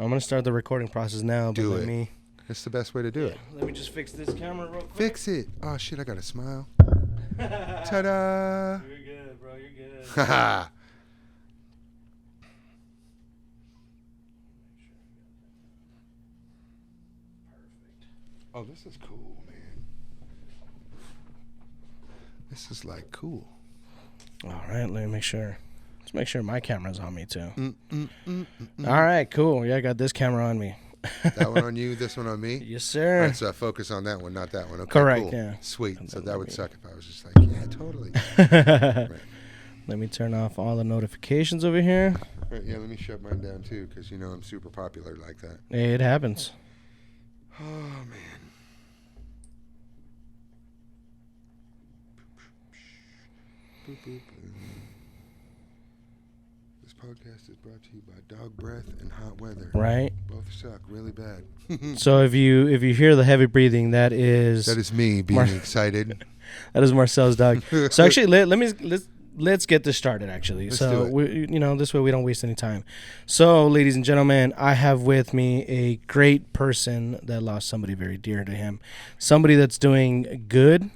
I'm going to start the recording process now. Do it. It's the best way to do it. Let me just fix this camera real quick. Fix it. Oh, shit, I got to smile. Ta-da. You're good, bro. You're good. Haha. Oh, this is cool, man. This is like cool. All right, let me make sure. Let's make sure my camera's on me too. All right, cool. Yeah, I got this camera on me. That one on you, this one on me? Yes, sir. All right, so I focus on that one, not that one. Okay, correct, cool. yeah. Sweet. So that would suck if I was just like, yeah, totally. Right. Let me turn off all the notifications over here. Right, yeah, let me shut mine down too, because you know I'm super popular like that. Hey, it happens. Oh, man. Boop, boop, boop. This podcast is brought to you by dog breath and hot weather. Right. Both suck really bad. So if you hear the heavy breathing, that is me being excited. That is Marcell's dog. So actually, let's get this started. Actually, Let's so do it. this way we don't waste any time. So, ladies and gentlemen, I have with me a great person that lost somebody very dear to him, somebody that's doing good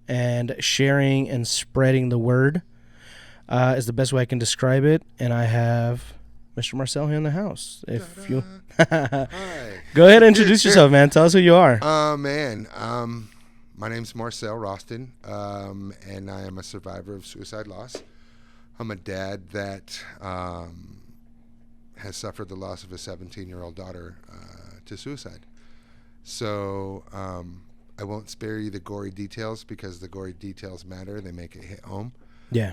and sharing and spreading the word is the best way I can describe it. And I have Mr. Marcell here in the house. If you Hi. go ahead and introduce yourself, man. Tell us who you are. My name's Marcell Roston, and I am a survivor of suicide loss. I'm a dad that has suffered the loss of a 17-year-old daughter to suicide. So I won't spare you the gory details because the gory details matter. They make it hit home. Yeah.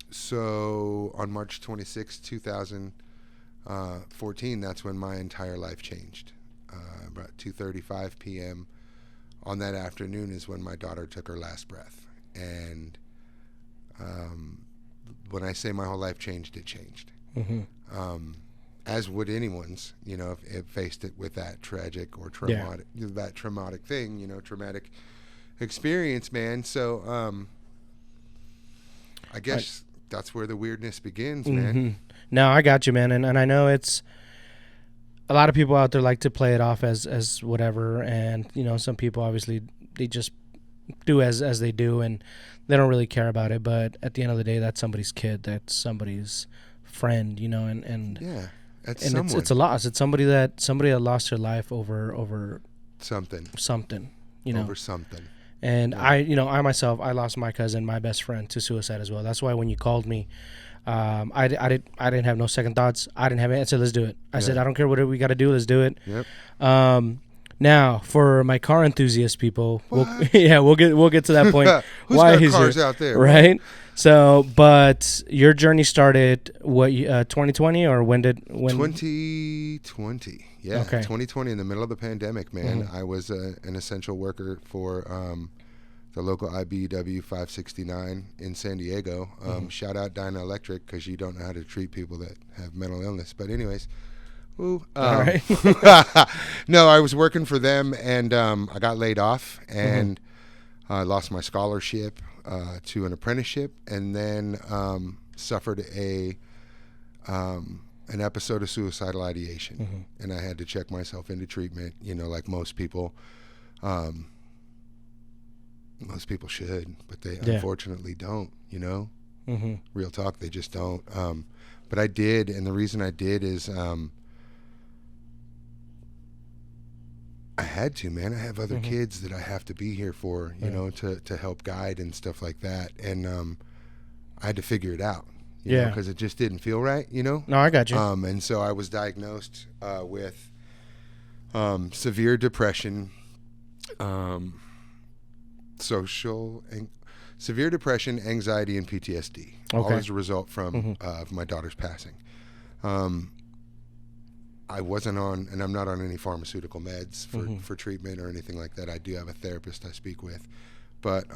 So on March 26, 2014, that's when my entire life changed. About 2:35 p.m. on that afternoon is when my daughter took her last breath. And when I say my whole life changed, it changed. Mm-hmm. As would anyone's, if it faced it with that tragic or traumatic, that traumatic thing, traumatic experience, man. So I guess that's where the weirdness begins, man. Mm-hmm. No, I got you, man. And I know it's a lot of people out there like to play it off as whatever. And, some people obviously they just do as they do and they don't really care about it. But at the end of the day, that's somebody's kid. That's somebody's friend, and yeah, that's and someone. it's a loss. It's somebody that lost their life over something, over something. And yeah. I myself, I lost my cousin, my best friend, to suicide as well. That's why when you called me, I didn't have no second thoughts. I didn't have it. I said, let's do it. I said, I don't care what we got to do. Let's do it. Yep. Now for my car enthusiast people, we'll get to that point. Who's why got cars out there, right? So, but your journey started 2020 or when 2020. Yeah, okay. 2020 in the middle of the pandemic, man. Mm-hmm. I was an essential worker for the local IBEW 569 in San Diego. Shout out Dyna Electric because you don't know how to treat people that have mental illness. But anyways, all right. No, I was working for them and I got laid off and I lost my scholarship to an apprenticeship and then suffered an episode of suicidal ideation, and I had to check myself into treatment, like most people. Most people should, but they unfortunately don't, Real talk, they just don't. But I did, and the reason I did is I had to, man. I have other kids that I have to be here for, to help guide and stuff like that. And I had to figure it out. Because it just didn't feel right, No, I got you. And so I was diagnosed with severe depression, severe depression, anxiety, and PTSD. Okay. All as a result from of my daughter's passing. I wasn't on, and I'm not on any pharmaceutical meds for treatment or anything like that. I do have a therapist I speak with, but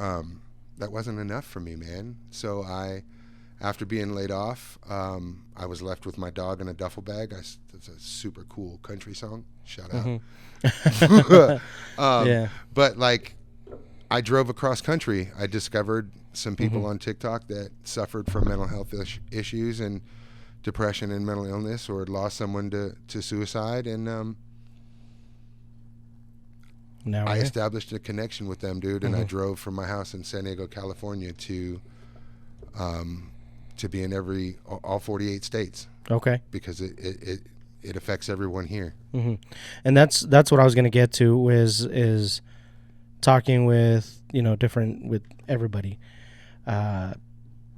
that wasn't enough for me, man. So after being laid off, I was left with my dog in a duffel bag. That's a super cool country song. Shout out. But I drove across country. I discovered some people on TikTok that suffered from mental health issues and depression and mental illness or lost someone to suicide, and Now I we're here. established a connection with them, dude, and I drove from my house in San Diego, California to be in all 48 states Okay. because it affects everyone here. And that's what I was gonna get to is talking with with everybody.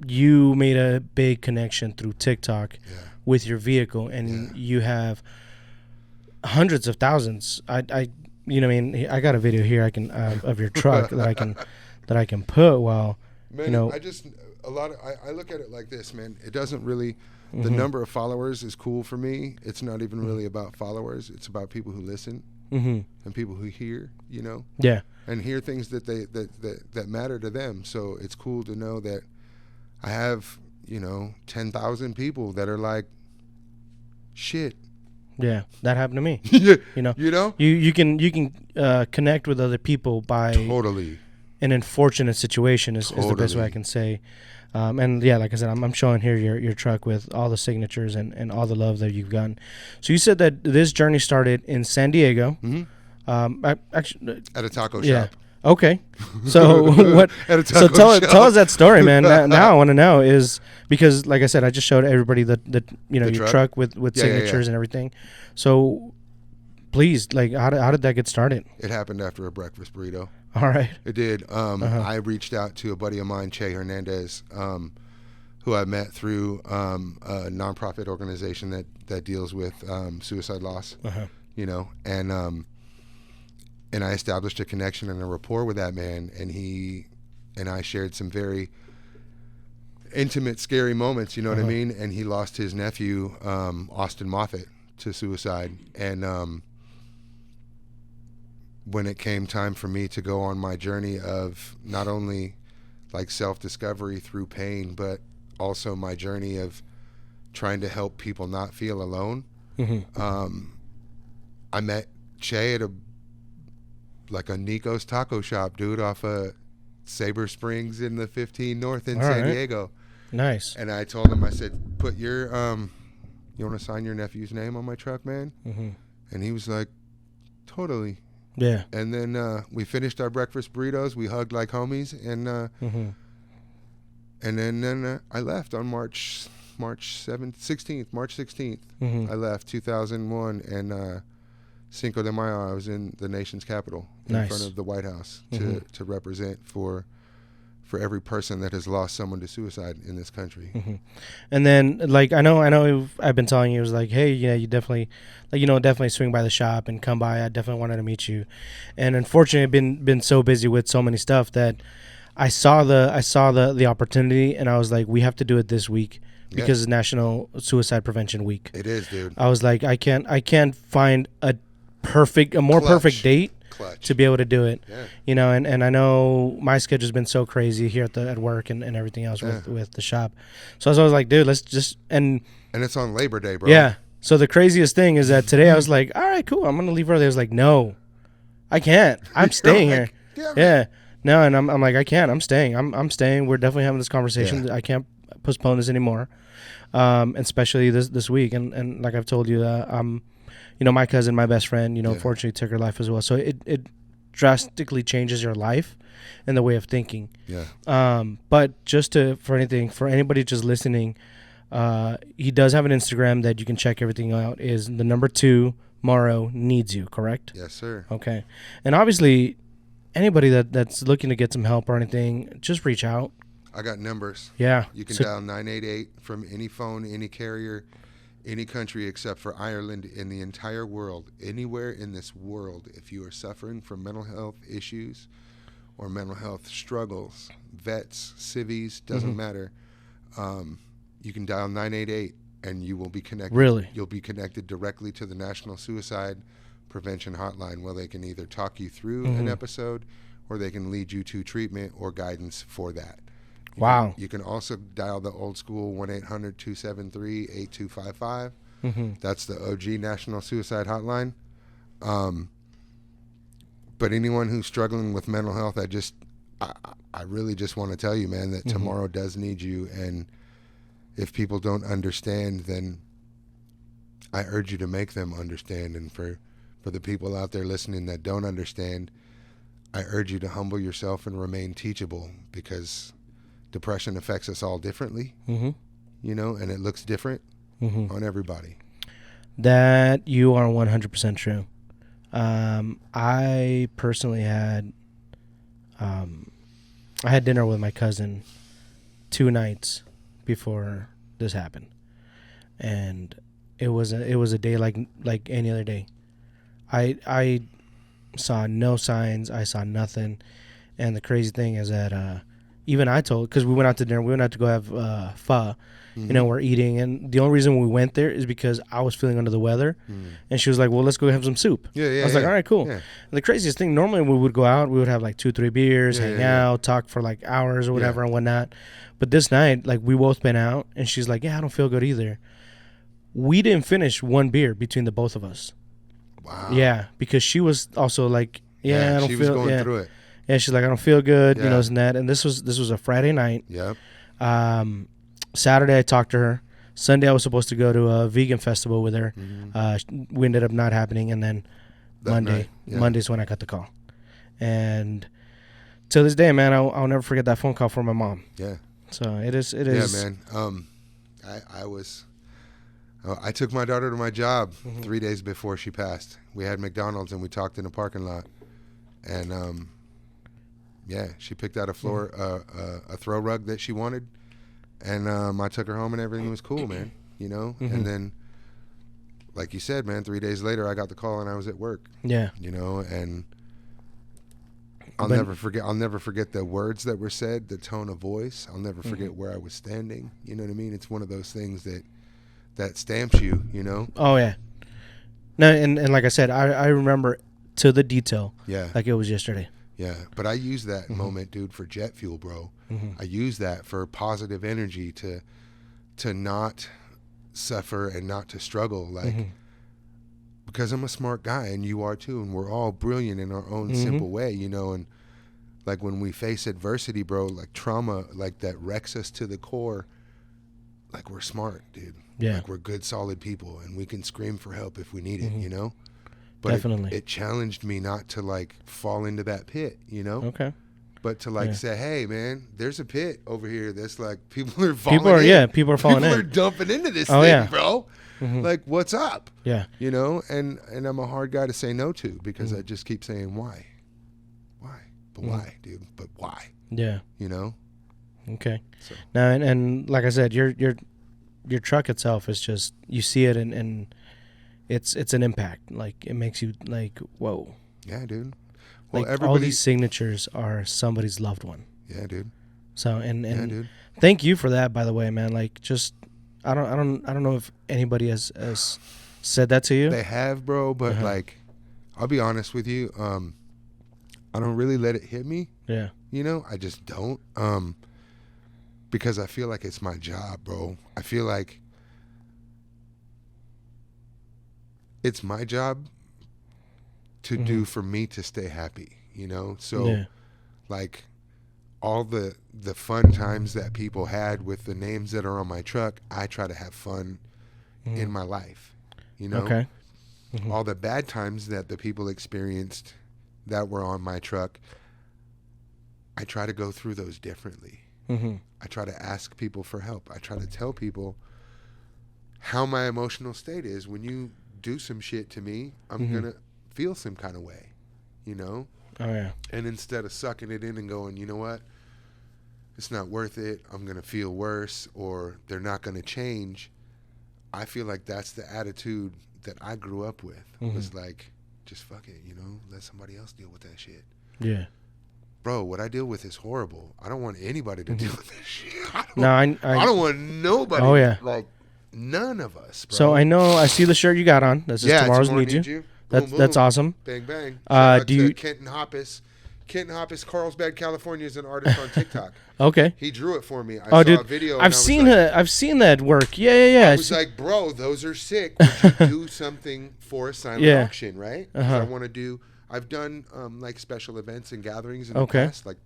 You made a big connection through TikTok with your vehicle, and you have hundreds of thousands. I I got a video here I can of your truck that I can put while Man, I look at it like this, man. It doesn't really the number of followers is cool for me. It's not even really about followers. It's about people who listen and people who hear, Yeah. and hear things that matter to them. So it's cool to know that I have 10,000 people that are like, shit. Yeah, that happened to me. You can connect with other people by Totally. an unfortunate situation is the best way I can say. And yeah, like I said, I'm showing here your truck with all the signatures and all the love that you've gotten. So you said that this journey started in San Diego. Actually, At a taco yeah. shop. Okay. So what? At a So taco tell us that story, man. Now I shop. want to know is because, like I said, I just showed everybody the your truck? truck with Yeah, signatures and everything. So please, like, how did that get started? It happened after a breakfast burrito. All right. It did. I reached out to a buddy of mine, Che Hernandez, who I met through a nonprofit organization that deals with suicide loss. And I established a connection and a rapport with that man, and he and I shared some very intimate, scary moments. You know what I mean? And he lost his nephew, Austin Moffett, to suicide, and when it came time for me to go on my journey of not only like self-discovery through pain, but also my journey of trying to help people not feel alone. I met Che at a Nico's taco shop, dude, off of Sabre Springs in the 15 North in San Diego. Nice. And I told him, I said, put your, you want to sign your nephew's name on my truck, man? And he was like, totally. Yeah. And then we finished our breakfast burritos. We hugged like homies, and then I left on March 16th. I left 2001, and Cinco de Mayo, I was in the nation's capital in front of the White House to represent for every person that has lost someone to suicide in this country. And then, like, I know I've been telling you, it was like, hey, you definitely, definitely swing by the shop and come by. I definitely wanted to meet you. And unfortunately, I've been so busy with so many stuff that I saw the opportunity, and I was like, we have to do it this week because it's National Suicide Prevention Week. It is, dude. I was like, I can't find a more perfect date to be able to do it. And I know my schedule's been so crazy here at work and everything else with the shop. So I was like, dude, let's just and it's on Labor Day, bro. Yeah. So the craziest thing is that today I was like, all right, cool, I'm gonna leave early. I was like, no, I can't. I'm staying here. Yeah. No, and I'm like, I can't. I'm staying. I'm staying. We're definitely having this conversation. I can't postpone this anymore. Especially this week. And like I've told you, my cousin, my best friend, unfortunately took her life as well. So it drastically changes your life and the way of thinking. Yeah. But just for anybody just listening, he does have an Instagram that you can check everything out. Is the number 2 Morrow Needs You, correct? Yes, sir. Okay. And obviously, anybody that's looking to get some help or anything, just reach out. I got numbers. Yeah. You can dial 988 from any phone, any carrier, any country except for Ireland, in the entire world, anywhere in this world. If you are suffering from mental health issues or mental health struggles, vets, civies, doesn't matter, you can dial 988 and you will be connected. Really? You'll be connected directly to the National Suicide Prevention Hotline, where they can either talk you through an episode or they can lead you to treatment or guidance for that. You can also dial the old school 1-800-273-8255. That's the OG National Suicide Hotline. But anyone who's struggling with mental health, I really just want to tell you, man, that tomorrow does need you, and if people don't understand, then I urge you to make them understand. And for the people out there listening that don't understand, I urge you to humble yourself and remain teachable, because depression affects us all differently, you know, and it looks different on everybody. That you are 100% true. I personally had dinner with my cousin 2 nights before this happened, and it was a day like any other day. I saw no signs. I saw nothing, and the crazy thing is that even I told, because we went out to dinner, we went out to go have pho. You know, we're eating, and the only reason we went there is because I was feeling under the weather, and she was like, well, let's go have some soup. I was like, all right, cool. And the craziest thing, normally we would go out, we would have like 2-3 beers, hang out, talk for like hours or whatever and whatnot. But this night, like, we both been out, and she's like, yeah, I don't feel good either. We didn't finish one beer between the both of us. Wow. Yeah, because she was also like, I don't she feel. was going through it. Yeah, she's like, I don't feel good, you know, and that. And this was a Friday night. Yep. Saturday I talked to her. Sunday I was supposed to go to a vegan festival with her. We ended up not happening, and then Monday's when I got the call. And to this day, man, I'll never forget that phone call from my mom. Yeah. So it is. Yeah, man. I took my daughter to my job 3 days before she passed. We had McDonald's and we talked in a parking lot, and she picked out a throw rug that she wanted. And I took her home, and everything was cool, man, you know? And then, like you said, man, 3 days later, I got the call, and I was at work. Yeah. You know, and I'll never forget the words that were said, the tone of voice. I'll never forget where I was standing. You know what I mean? It's one of those things that stamps you, you know? Oh, yeah. No, and like I said, I remember to the detail. Yeah. Like it was yesterday. Yeah, but I use that moment, dude, for jet fuel, bro. I use that for positive energy to not suffer and not to struggle, like, because I'm a smart guy and you are too, and we're all brilliant in our own simple way, you know. And like when we face adversity, bro, like trauma, like that wrecks us to the core, like we're smart, dude. Yeah, like we're good, solid people, and we can scream for help if we need it, you know. But definitely, it challenged me not to like fall into that pit, you know. Okay. But to like say, hey man, there's a pit over here that's like people are falling in. People are falling in. People are dumping into this thing, bro. Like, what's up? Yeah. You know, and I'm a hard guy to say no to, because I just keep saying why? But why, dude? But why? Yeah. You know? Okay. So. Now and like I said, your truck itself is just, you see it and it's an impact. Like, it makes you like, whoa. Yeah, dude. Well, like, all these signatures are somebody's loved one. Yeah, dude. So and dude, thank you for that, by the way, man. Like, just I don't know if anybody has said that to you. They have, bro, but like, I'll be honest with you, I don't really let it hit me. Yeah. You know, I just don't. Because I feel like it's my job, bro. I feel like it's my job to do for me to stay happy, you know? So like all the fun times that people had with the names that are on my truck, I try to have fun in my life, you know? Okay. All the bad times that the people experienced that were on my truck, I try to go through those differently. I try to ask people for help. I try to tell people how my emotional state is. When you do some shit to me, I'm going to feel some kind of way, you know? Oh, yeah. And instead of sucking it in and going, you know what? It's not worth it. I'm going to feel worse, or they're not going to change. I feel like that's the attitude that I grew up with. It was like, just fuck it, you know? Let somebody else deal with that shit. Yeah. Bro, what I deal with is horrible. I don't want anybody to deal with this shit. I don't want nobody. Oh, yeah. Like, none of us, bro. So I see the shirt you got on. This is Tomorrow's Need You. That's awesome. Bang, bang. Shout out to Kenton Hoppus. Kenton Hoppus, Carlsbad, California, is an artist on TikTok. Okay. He drew it for me. I saw a video. I've seen that work. Yeah. I was like, bro, those are sick. Would you do something for a silent auction, right? I want to do. I've done like special events and gatherings in the past, like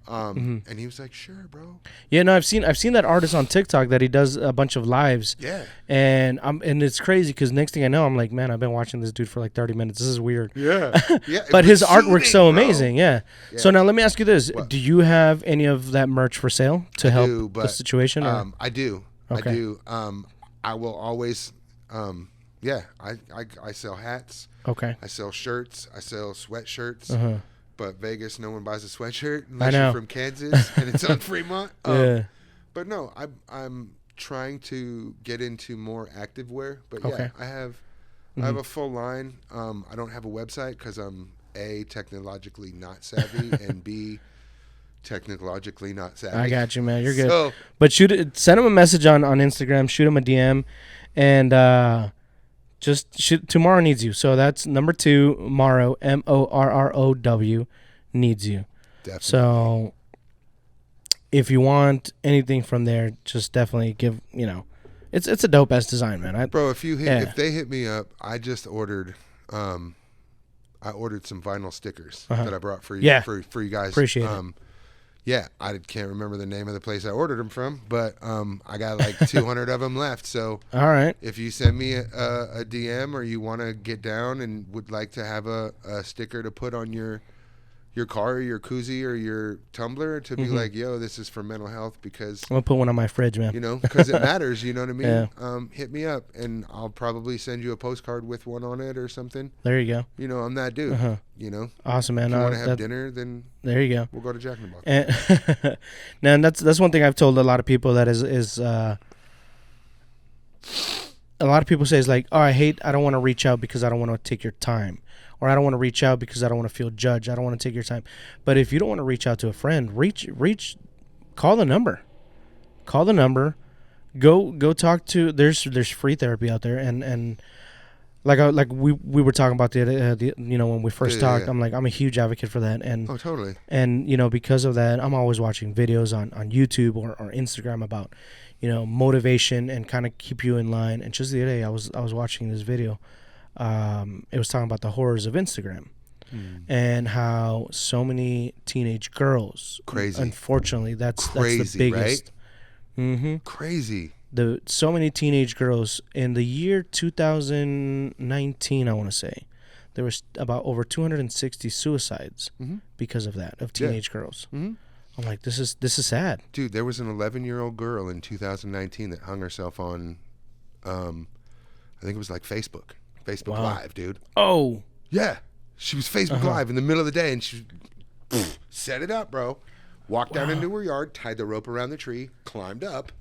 And he was like, sure, bro. Yeah, no, I've seen that artist on TikTok that he does a bunch of lives. Yeah. And it's crazy because next thing I know, I'm like, man, I've been watching this dude for like 30 minutes. This is weird. Yeah. Yeah. But his artwork's so bro. amazing. Yeah. Yeah. So now let me ask you this: What? do you have any of that merch for sale to help the situation? Or? I do. Okay. I do. I will always. Yeah. I sell hats. Okay. I sell shirts. I sell sweatshirts. Uh-huh. But Vegas, no one buys a sweatshirt I unless know. you're from Kansas and it's on Fremont. Yeah. But no, I'm trying to get into more active wear. But Okay. yeah, I have a full line. I don't have a website because I'm A, technologically not savvy, and B, technologically not savvy. I got you, man. You're good. So, But send him a message on Instagram. Shoot him a DM, and just tomorrow needs you. So that's number 2, Morrow, MORROW, needs you. definitely. So if you want anything from there, just definitely give. It's a dope ass design, man. Bro, if they hit me up, I just ordered. I ordered some vinyl stickers that I brought for you. Yeah. For you guys. Appreciate it. Yeah, I can't remember the name of the place I ordered them from, but I got like 200 of them left. So All right. if you send me a DM or you want to get down and would like to have a sticker to put on your car or your koozie or your tumbler to be like, yo, this is for mental health because, I'm gonna put one on my fridge, man. because it matters, you know what I mean? Yeah. Hit me up and I'll probably send you a postcard with one on it or something. There you go. I'm that dude. Awesome, man. If you want to have dinner, then there you go. we'll go to Jack in the Box. And now that's one thing I've told a lot of people that is a lot of people say is like, oh, I don't want to reach out because I don't want to take your time, or I don't want to reach out because I don't want to feel judged. I don't want to take your time. But if you don't want to reach out to a friend, call the number. Go talk to. There's free therapy out there, and like we were talking about the when we first talked. Yeah. I'm a huge advocate for that, and Oh, totally. and because of that, I'm always watching videos on YouTube or Instagram about motivation and kind of keep you in line. And just the other day, I was watching this video. It was talking about the horrors of Instagram and how so many teenage girls, Crazy. Unfortunately, that's the Crazy, biggest. right? Mm-hmm. Crazy. So many teenage girls in the year 2019, I want to say, there was about over 260 suicides because of that, of teenage girls. Mm-hmm. I'm like, this is sad. Dude, there was an 11-year-old girl in 2019 that hung herself on, I think it was like Facebook Wow. Live, dude. Oh, Yeah, she was Facebook Live in the middle of the day, and she set it up, bro. Walked down into her yard, tied the rope around the tree, climbed up,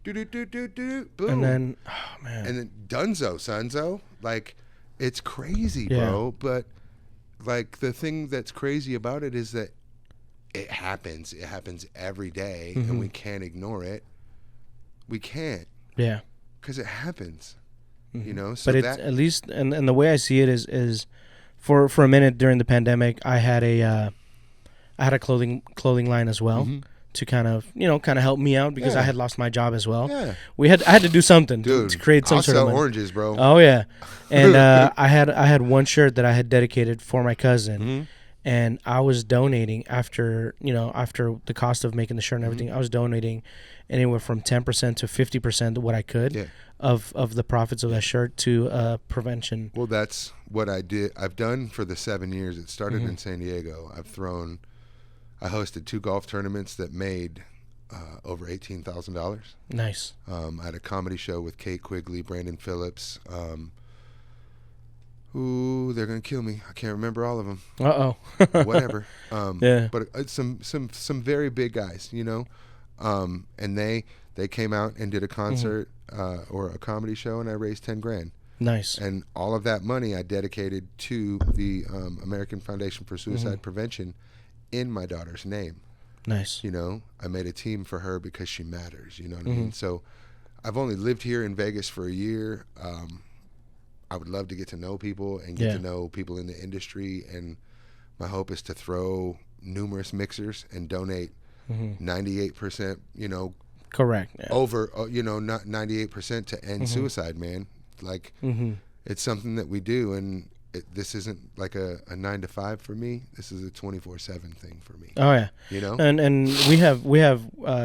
boom, and then, oh man, and then Dunzo, like, it's crazy, Yeah. bro. But like the thing that's crazy about it is that it happens. It happens every day, and we can't ignore it. We can't, yeah. because it happens. So But it's at least, and the way I see it is for a minute during the pandemic, I had a clothing line as well to kind of help me out because I had lost my job as well. Yeah. I had to do something dude, to create some I'll sort sell of money. oranges, bro. Oh yeah, and I had one shirt that I had dedicated for my cousin, and I was donating after the cost of making the shirt and everything. I was donating anywhere from 10% to 50% of what I could of the profits of that shirt to prevention. Well, that's what I've done for the 7 years. It started in San Diego. I hosted 2 golf tournaments that made over $18,000. Nice. I had a comedy show with Kate Quigley, Brandon Phillips. Ooh, they're gonna kill me. I can't remember all of them. Whatever. Yeah. But it's some very big guys, and they came out and did a concert or a comedy show, and I raised $10,000. Nice. And all of that money I dedicated to the American Foundation for Suicide Prevention in my daughter's name. Nice. I made a team for her because she matters. You know what I mean? So I've only lived here in Vegas for a year. I would love to get to know people and get to know people in the industry. And my hope is to throw numerous mixers and donate 98%, Correct. Yeah. over, not 98% to end suicide, man. Like, it's something that we do. And this isn't like a 9 to 5 for me. This is a 24/7 thing for me. Oh yeah, You know. and we have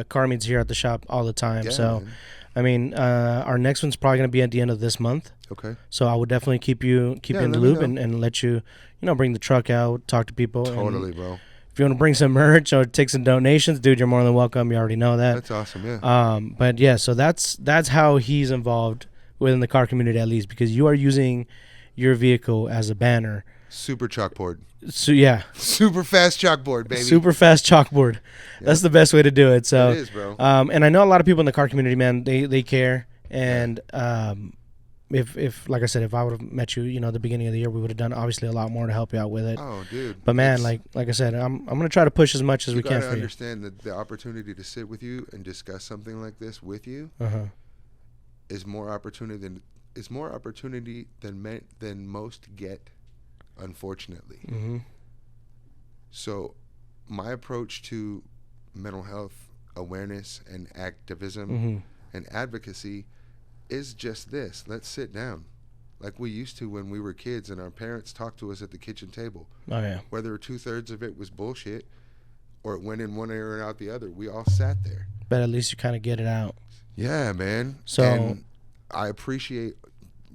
car meets here at the shop all the time. Yeah, so, man. I mean, our next one's probably gonna be at the end of this month. Okay. So I would definitely keep you in the let me loop know. and let you bring the truck out, talk to people. Totally, And bro. if you want to bring some merch or take some donations, dude, you're more than welcome. You already know that. That's awesome. Yeah. But yeah, so that's how he's involved within the car community, at least, because you are using your vehicle as a banner. Super chalkboard. So yeah, Super fast chalkboard, baby. super fast chalkboard. Yep. That's the best way to do it. So it is, bro. And I know a lot of people in the car community, man, they care. And if like I said, if I would have met you, at the beginning of the year, we would have done obviously a lot more to help you out with it. Oh, dude. But man, like I said, I'm gonna try to push as much as we can for you. You gotta understand that the opportunity to sit with you and discuss something like this with you is more opportunity than most get, unfortunately. Mm-hmm. So, my approach to mental health awareness and activism and advocacy is just this. Let's sit down like we used to when we were kids and our parents talked to us at the kitchen table. Oh yeah. Whether 2/3 of it was bullshit or it went in one ear and out the other, we all sat there. But at least you kind of get it out. Yeah, man. So and I appreciate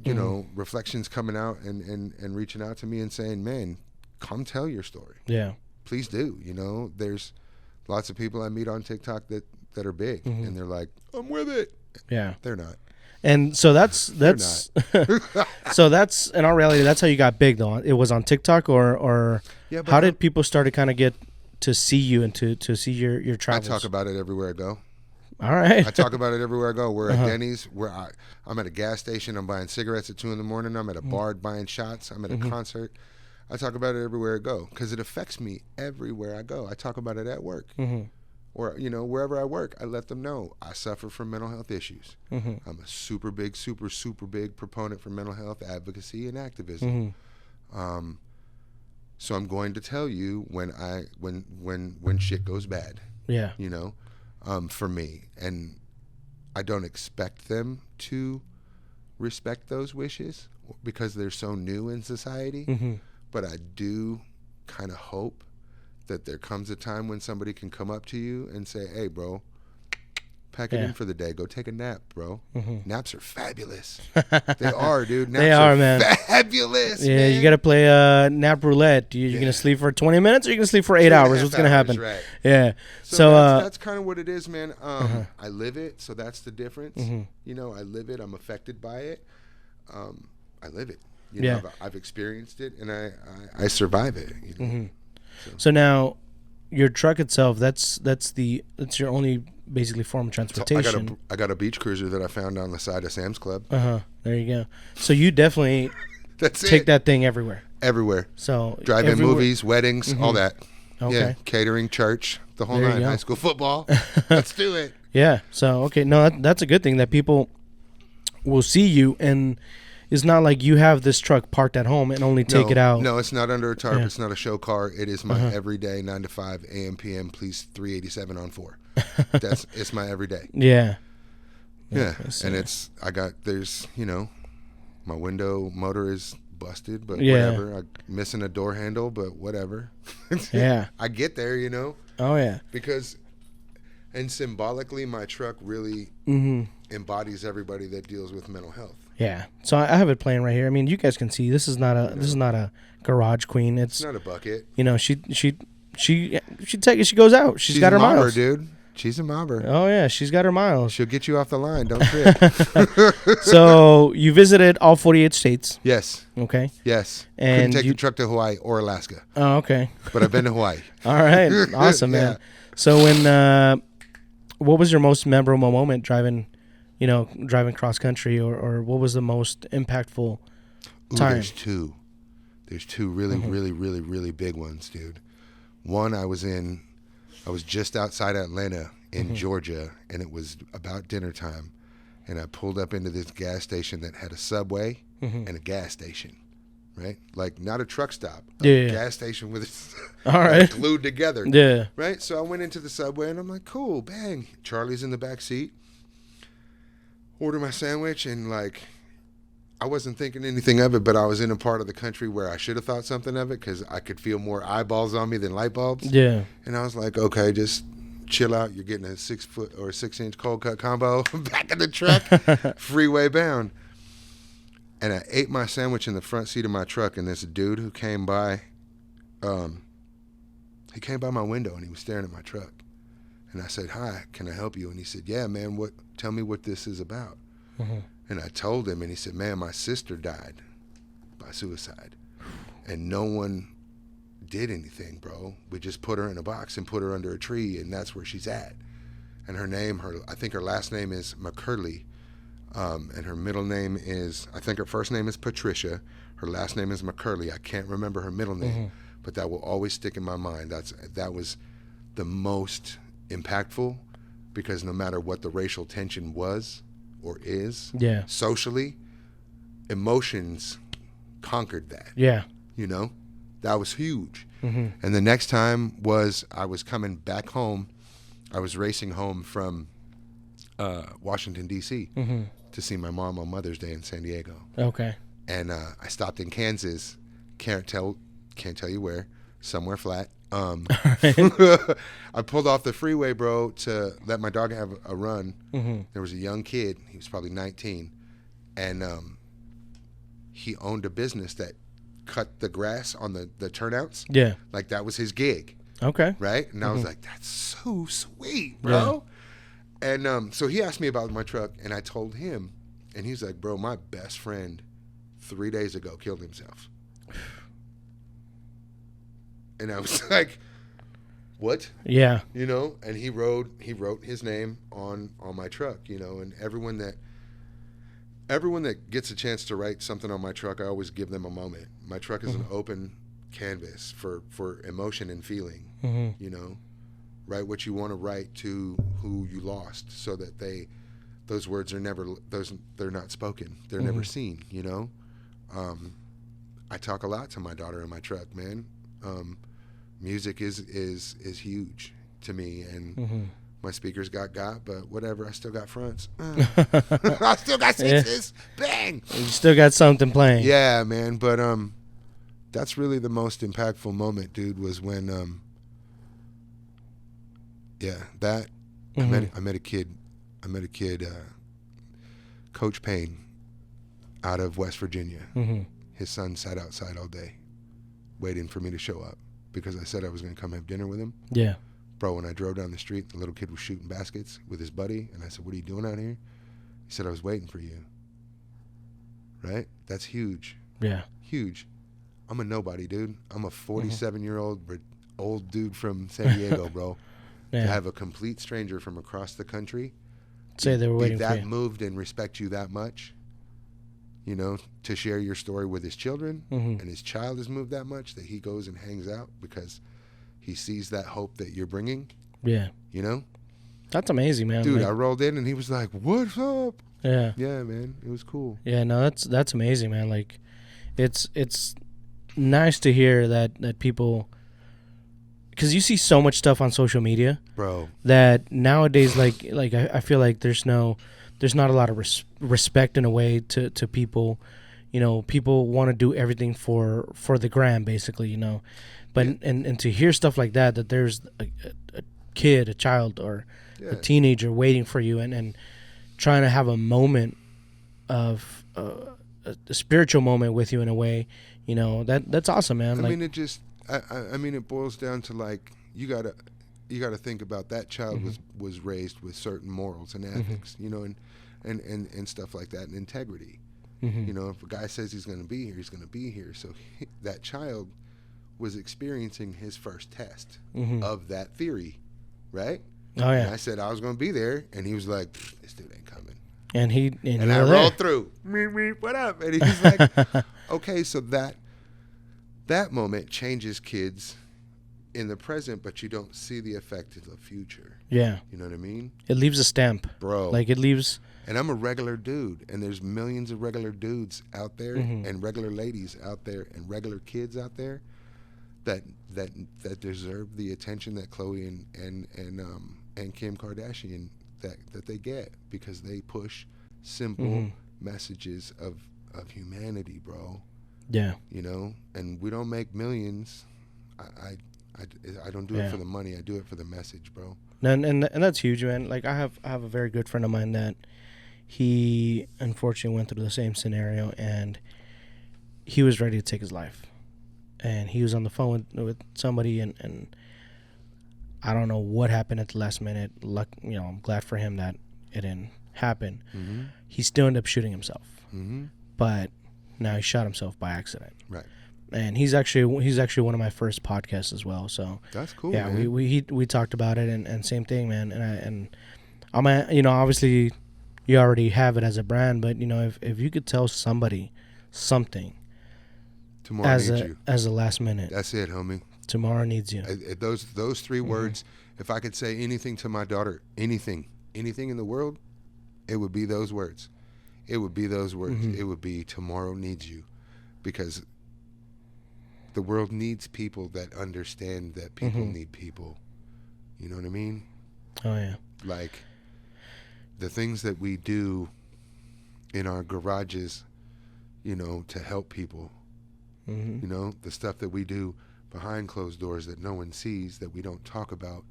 reflections coming out and reaching out to me and saying, man, come tell your story. Yeah. Please do. There's lots of people I meet on TikTok that are big and they're like, I'm with it. Yeah. They're not. And so that's so that's in all reality, that's how you got big though. It was on TikTok or how did people start to kind of get to see you and to see your travels? I talk about it everywhere I go. All right. I talk about it everywhere I go. We're at Denny's. I'm at a gas station. I'm buying cigarettes at 2 a.m. I'm at a bar buying shots. I'm at a concert. I talk about it everywhere I go because it affects me everywhere I go. I talk about it at work. Or, wherever I work, I let them know I suffer from mental health issues. I'm a super big proponent for mental health advocacy and activism. So I'm going to tell you when shit goes bad. Yeah. For me. And I don't expect them to respect those wishes because they're so new in society. But I do kind of hope that there comes a time when somebody can come up to you and say, hey, bro, pack it in for the day. Go take a nap, bro. Naps are fabulous. They are, dude. Naps they are, man. Fabulous. Yeah, man. you got to play nap roulette. You're going to sleep for 20 minutes or you're going to sleep for 8 hours? What's going to happen? Right. Yeah. So that's kind of what it is, man. I live it, so that's the difference. I live it. I'm affected by it. I live it. I've experienced it, and I survive it. So now, your truck itself, that's your only basically form of transportation. I got a beach cruiser that I found on the side of Sam's Club. There you go. So you definitely take that thing everywhere. Everywhere. So drive-in movies, weddings, all that. Okay. Yeah, catering, church, the whole nine. High school football. Let's do it. Yeah. So no, that's a good thing that people will see you, and it's not like you have this truck parked at home and only take it out. No, it's not under a tarp. It's not a show car. It is my everyday 9 to 5 a.m. p.m. Please 387 on 4. It's my everyday. Yeah. Yeah, and there's my window motor is busted, but whatever. I'm missing a door handle, but whatever. Yeah. I get there, Oh yeah. And symbolically, my truck really embodies everybody that deals with mental health. Yeah. So I have it playing right here. I mean, you guys can see this is not a garage queen. It's not a bucket. She goes out. She's got her miles, dude. She's a mobber. Oh yeah, she's got her miles. She'll get you off the line. Don't trip. So you visited all 48 states. Yes. Okay. Yes. And couldn't take the truck to Hawaii or Alaska. Oh, okay. But I've been to Hawaii. All right. Awesome, man. So what was your most memorable moment driving cross country, or what was the most impactful time? There's two really, really, really, really big ones, dude. One, I was just outside Atlanta in Georgia, and it was about dinner time, and I pulled up into this gas station that had a Subway and a gas station, right? Like not a truck stop, a gas station with it all right glued together. Yeah. Right? So I went into the Subway, and I'm like, cool, bang. Charlie's in the back seat. Order my sandwich, and like I wasn't thinking anything of it, but I was in a part of the country where I should have thought something of it because I could feel more eyeballs on me than light bulbs. Yeah. And I was like, okay, just chill out. You're getting a 6 foot or 6 inch cold cut combo back in the truck, freeway bound. And I ate my sandwich in the front seat of my truck, and this dude who came by, he came by my window and he was staring at my truck. And I said, "Hi, can I help you?" And he said, "Yeah, man. Tell me what this is about." Mm-hmm. And I told him, and he said, "Man, my sister died by suicide, and no one did anything, bro. We just put her in a box and put her under a tree, and that's where she's at. And I think her last name is McCurley, and her middle name is, I think her first name is Patricia. Her last name is McCurley. I can't remember her middle name, but that will always stick in my mind. That was the most impactful, because no matter what the racial tension was or is, Yeah. socially, emotions conquered that. Yeah. You know, that was huge. Mm-hmm. And the next time was I was coming back home. I was racing home from Washington, D.C. To see my mom on Mother's Day in San Diego. Okay. And I stopped in Kansas. Can't tell you where. Somewhere flat. I pulled off the freeway, bro, to let my dog have a run. There was a young kid. He was probably 19. And he owned a business that cut the grass on the turnouts. Yeah. Like, that was his gig. Okay. Right? And I was like, that's so sweet, bro. Yeah. And so he asked me about my truck, and I told him. And he's like, bro, my best friend 3 days ago killed himself. And I was like, what? Yeah. You know, and he wrote his name on my truck, you know, and everyone that gets a chance to write something on my truck, I always give them a moment. My truck is an open canvas for emotion and feeling, you know. Write what you want to write to who you lost, so that those words are they're not spoken. They're never seen, you know. I talk a lot to my daughter in my truck, man. Music is huge to me, and my speakers got, but whatever. I still got fronts. I still got sixes. Yeah. Bang. You still got something playing. Yeah, man. But that's really the most impactful moment, dude. Was when I met a kid, Coach Payne, out of West Virginia. His son sat outside all day, waiting for me to show up, because I said I was going to come have dinner with him. Yeah. Bro, when I drove down the street, the little kid was shooting baskets with his buddy, and I said, "What are you doing out here?" He said, "I was waiting for you." Right? That's huge. Yeah. Huge. I'm a nobody, dude. I'm a 47-year-old old dude from San Diego, bro. Yeah. To have a complete stranger from across the country say they were waiting for you, that moved and respect you that much, you know, to share your story with his children, and his child is moved that much that he goes and hangs out because he sees that hope that you're bringing. Yeah. You know? That's amazing, man. Dude, I rolled in and he was like, "What's up?" Yeah. Yeah, man. It was cool. Yeah, no, that's amazing, man. Like, it's nice to hear that people, because you see so much stuff on social media, bro, that nowadays, like I feel like there's not a lot of respect in a way to people. You know, people want to do everything for the gram, basically, you know. But and to hear stuff like that there's a kid, a child, or a teenager waiting for you and trying to have a moment of a spiritual moment with you in a way, you know, that's awesome, man. I mean, it just, I mean, it boils down to, like, you gotta think about that child was raised with certain morals and ethics, you know, and stuff like that, and integrity. You know, if a guy says he's going to be here, he's going to be here. So that child was experiencing his first test of that theory, right? Oh yeah. And I said I was going to be there, and he was like, "This dude ain't coming." And I rolled through. What up? And he's like, okay, so that moment changes kids in the present, but you don't see the effect of the future. Yeah. You know what I mean? It leaves a stamp, bro. Like, it leaves. And I'm a regular dude, and there's millions of regular dudes out there, and regular ladies out there, and regular kids out there that deserve the attention that Khloe and Kim Kardashian that they get, because they push simple messages of of humanity, bro. Yeah. You know, and we don't make millions. I don't do it for the money. I do it for the message, bro. And that's huge, man. Like I have a very good friend of mine that he unfortunately went through the same scenario, and he was ready to take his life, and he was on the phone with somebody, and I don't know what happened at the last minute. I'm glad for him that it didn't happen. Mm-hmm. He still ended up shooting himself, Mm-hmm. but now he shot himself by accident. Right. And he's actually one of my first podcasts as well. So that's cool. Yeah, man. we talked about it, and same thing, man. And I'm obviously you already have it as a brand, but if you could tell somebody something Tomorrow needs you. As a last minute, that's it, homie. Tomorrow needs you. Those 3 words. If I could say anything to my daughter, anything in the world, it would be those words. It would be those words. It would be tomorrow needs you, because the world needs people that understand that people need people. You know what I mean? Oh yeah. Like the things that we do in our garages, to help people. The stuff that we do behind closed doors that no one sees, that we don't talk about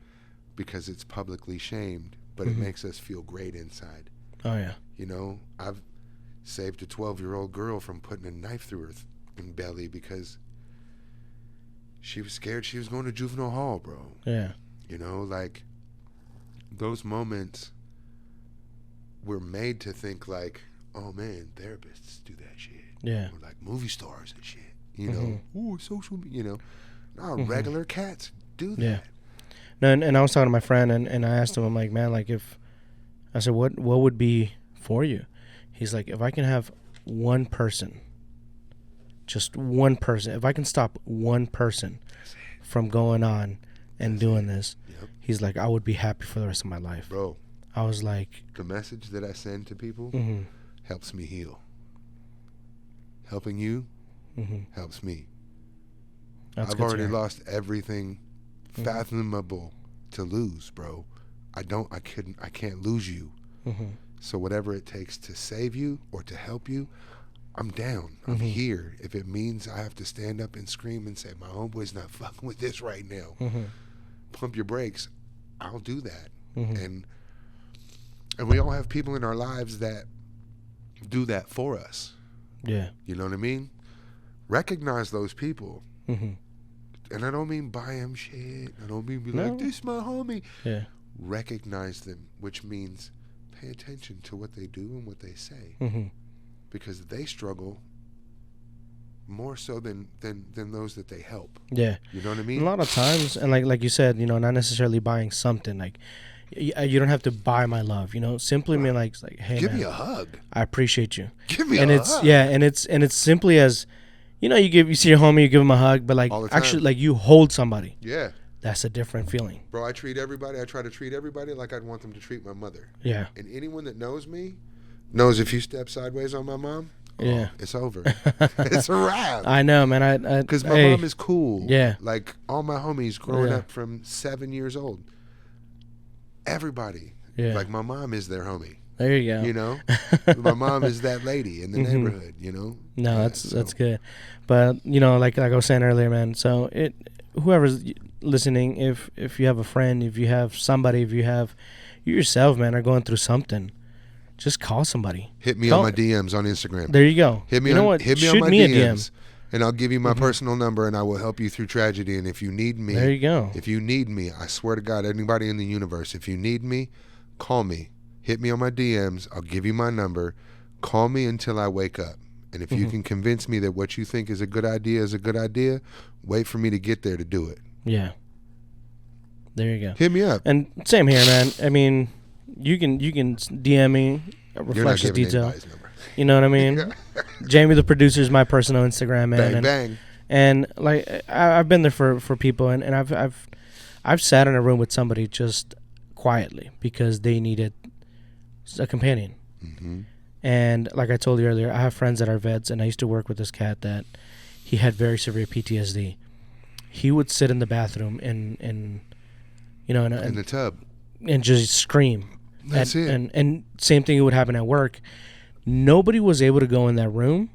because it's publicly shamed, but it makes us feel great inside. Oh yeah. I've saved a 12-year-old girl from putting a knife through her belly because she was scared she was going to juvenile hall, bro. Yeah. Like those moments, we're made to think like, oh man, therapists do that shit. Yeah. Or like movie stars and shit. Ooh, social, no, regular cats do that. Yeah. No, and I was talking to my friend, and I asked him, I'm like, man, like I said, what would be for you? He's like, if I can have one person, just one person, if I can stop one person from going on and doing this, he's like, I would be happy for the rest of my life. Bro, I was like, the message that I send to people helps me heal. Helping you helps me. I've already lost everything fathomable to lose, bro. I can't lose you. So whatever it takes to save you or to help you, I'm down. I'm here. If it means I have to stand up and scream and say, my homeboy's not fucking with this right now, pump your brakes, I'll do that. And we all have people in our lives that do that for us. Yeah. You know what I mean? Recognize those people. And I don't mean buy them shit. I don't mean be like, this my homie. Yeah. Recognize them, which means pay attention to what they do and what they say. Because they struggle more so than those that they help. Yeah. You know what I mean? A lot of times, and like you said, not necessarily buying something. Like, you don't have to buy my love. Simply mean like, hey, give man, me a hug. I appreciate you. Give me and a it's hug. Yeah, and it's simply as, you see your homie, you give him a hug, but like actually like you hold somebody. Yeah. That's a different feeling. Bro, I try to treat everybody like I'd want them to treat my mother. Yeah. And anyone that knows me knows if you step sideways on my mom, it's over. It's a wrap. I know, man. Because my mom is cool. Yeah. Like all my homies growing up from 7 years old. Everybody. Yeah. Like my mom is their homie. There you go. My mom is that lady in the neighborhood, No, that's good. But, like I was saying earlier, man, so whoever's listening, if you have a friend, if you have somebody, if you yourself, man, are going through something, just call somebody. Hit me on my DMs on Instagram. There you go. Hit me on my DMs. And I'll give you my personal number, and I will help you through tragedy. And if you need me, there you go. If you need me, I swear to God, anybody in the universe, if you need me, call me. Hit me on my DMs. I'll give you my number. Call me until I wake up. And if you can convince me that what you think is a good idea is a good idea, wait for me to get there to do it. Yeah. There you go. Hit me up. And same here, man. I mean, you can DM me. Reflections Detail. Number. You know what I mean? Jamie, the producer, is my personal Instagram, man. Bang. And like I've been there for people, and I've sat in a room with somebody just quietly because they needed a companion. And like I told you earlier, I have friends that are vets, and I used to work with this cat that he had very severe PTSD. He would sit in the bathroom in the tub and just scream. That's it. And same thing would happen at work. Nobody was able to go in that room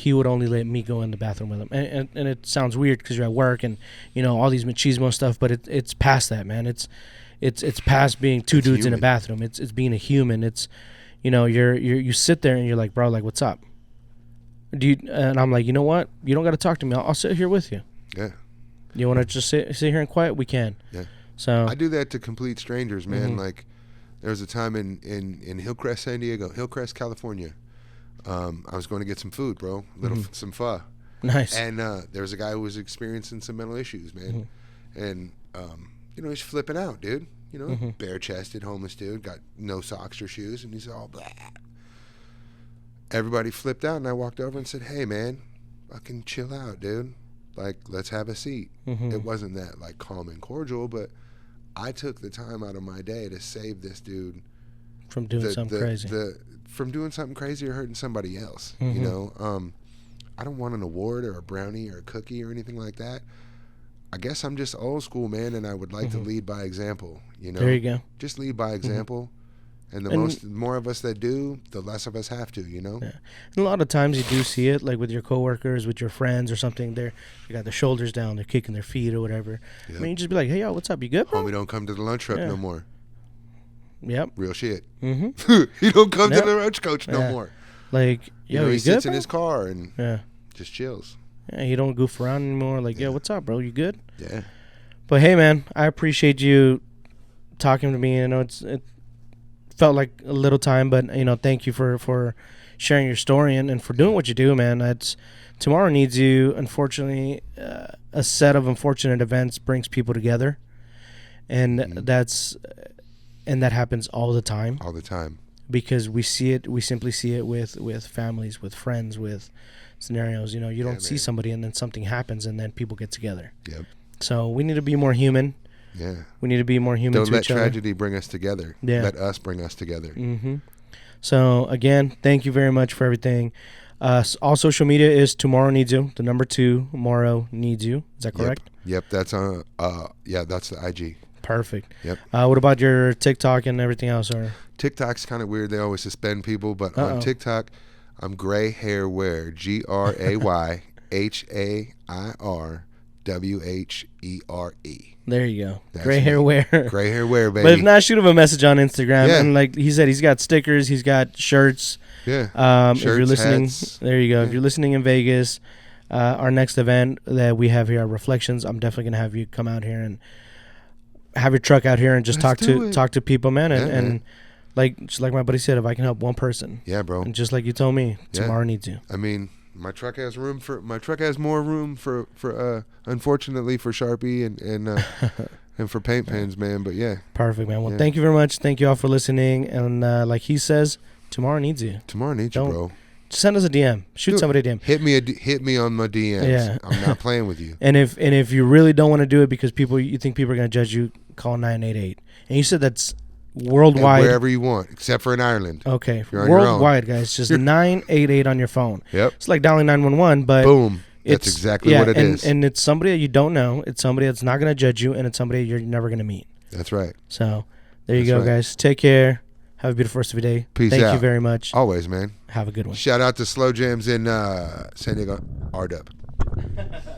he would only let me go in the bathroom with him. And it sounds weird because you're at work and, you know, all these machismo stuff, but it's past that, man. It's past being two dudes in a bathroom. It's being a human. It's, you know, you sit there and you're like, bro, like, what's up? And I'm like, you know what? You don't got to talk to me. I'll sit here with you. Yeah. You want to just sit here and quiet? We can. Yeah. So I do that to complete strangers, man. Mm-hmm. Like, there was a time in Hillcrest, California. I was going to get some food, bro. Some pho. Nice. And there was a guy who was experiencing some mental issues, man. And you know, he's flipping out, dude. You know, bare-chested, homeless dude, got no socks or shoes, and he's all blah. Everybody flipped out, and I walked over and said, "Hey, man, fucking chill out, dude. Like, let's have a seat." It wasn't that, like, calm and cordial, but I took the time out of my day to save this dude from doing something crazy. From doing something crazy or hurting somebody else, you know? I don't want an award or a brownie or a cookie or anything like that. I guess I'm just old school, man, and I would like to lead by example, you know? There you go. Just lead by example. And the more of us that do, the less of us have to, you know? Yeah. And a lot of times you do see it, like with your coworkers, with your friends or something. They got their shoulders down, they're kicking their feet or whatever. Yep. I mean, you just be like, hey, yo, what's up? You good, bro? Homie don't come to the lunch truck no more. Yep. Real shit. He don't come to the lunch coach no more. Like, yo, he you sits good, in his car and just chills. Yeah, he don't goof around anymore. Like, yo, what's up, bro? You good? Yeah. But hey, man, I appreciate you talking to me. I know it felt like a little time, but you know, thank you for sharing your story and for doing what you do, man. That's tomorrow needs you. Unfortunately, a set of unfortunate events brings people together, and that happens all the time. All the time. Because we see it, we simply see it with families, with friends, with scenarios. You know, you don't see somebody and then something happens and then people get together. Yep. So we need to be more human. Yeah. We need to be more human to each other. Don't let tragedy bring us together. Yeah. Let us bring us together. So, again, thank you very much for everything. All social media is Tomorrow Needs You. The number 2, Tomorrow Needs You. Is that correct? Yep. That's on. That's the IG. Perfect. Yep. What about your TikTok and everything else? Or TikTok's kind of weird. They always suspend people, but on TikTok, I'm Gray Hair Wear. GrayHairWhere. There you go. Gray Hair Wear. Gray Hair Wear, baby. But if not, shoot him a message on Instagram. Yeah. And like he said, he's got stickers, he's got shirts. Yeah. Shirts, if you're listening, hats. There you go. Yeah. If you're listening in Vegas, our next event that we have here, Reflections, I'm definitely gonna have you come out here and have your truck out here and just talk to people, man. And just like my buddy said, if I can help one person. Yeah, bro. And just like you told me, tomorrow needs you. I mean, my truck has more room for unfortunately for Sharpie and for paint pens, man. But yeah. Perfect, man. Well, thank you very much. Thank you all for listening. And like he says, tomorrow needs you. Tomorrow needs you, bro. Send us a DM. Shoot somebody a DM. Hit me on my DMs. Yeah. I'm not playing with you. And if you really don't want to do it because you think people are going to judge you, call 988. And you said that's worldwide. And wherever you want, except for in Ireland. Okay. Worldwide, guys. Just 988 on your phone. Yep. It's like dialing 911, but boom. That's exactly what it is. And it's somebody that you don't know. It's somebody that's not going to judge you, and it's somebody you're never going to meet. That's right. So there you go, guys. Take care. Have a beautiful rest of your day. Peace out. Thank you very much. Always, man. Have a good one. Shout out to Slow Jams in San Diego, RW.